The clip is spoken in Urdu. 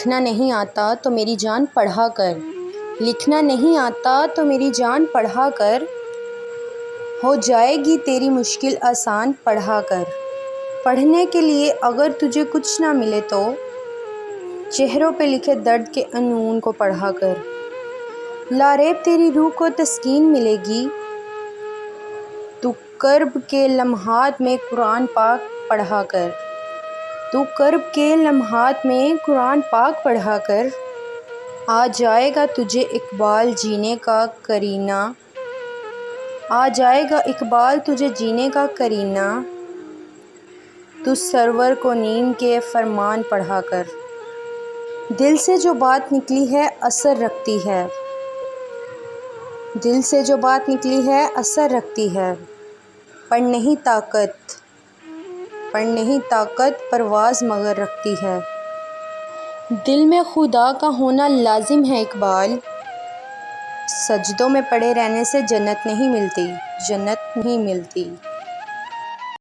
لکھنا نہیں آتا تو میری جان پڑھا کر، لکھنا نہیں آتا تو میری جان پڑھا کر، ہو جائے گی تیری مشکل آسان پڑھا کر۔ پڑھنے کے لیے اگر تجھے کچھ نہ ملے تو چہروں پہ لکھے درد کے عنوان کو پڑھا کر۔ لاریب تیری روح کو تسکین ملے گی، تو کرب کے لمحات میں قرآن پاک پڑھا کر، تو کرب کے لمحات میں قرآن پاک پڑھا کر۔ آ جائے گا تجھے اقبال جینے کا قرینہ، آ جائے گا اقبال تجھے جینے کا قرینہ، تو سرور کو نیند کے فرمان پڑھا کر۔ دل سے جو بات نکلی ہے اثر رکھتی ہے، دل سے جو بات نکلی ہے اثر رکھتی ہے، پر نہیں طاقت، پر نہیں طاقت پرواز مگر رکھتی ہے۔ دل میں خدا کا ہونا لازم ہے اقبال، سجدوں میں پڑے رہنے سے جنت نہیں ملتی، جنت نہیں ملتی۔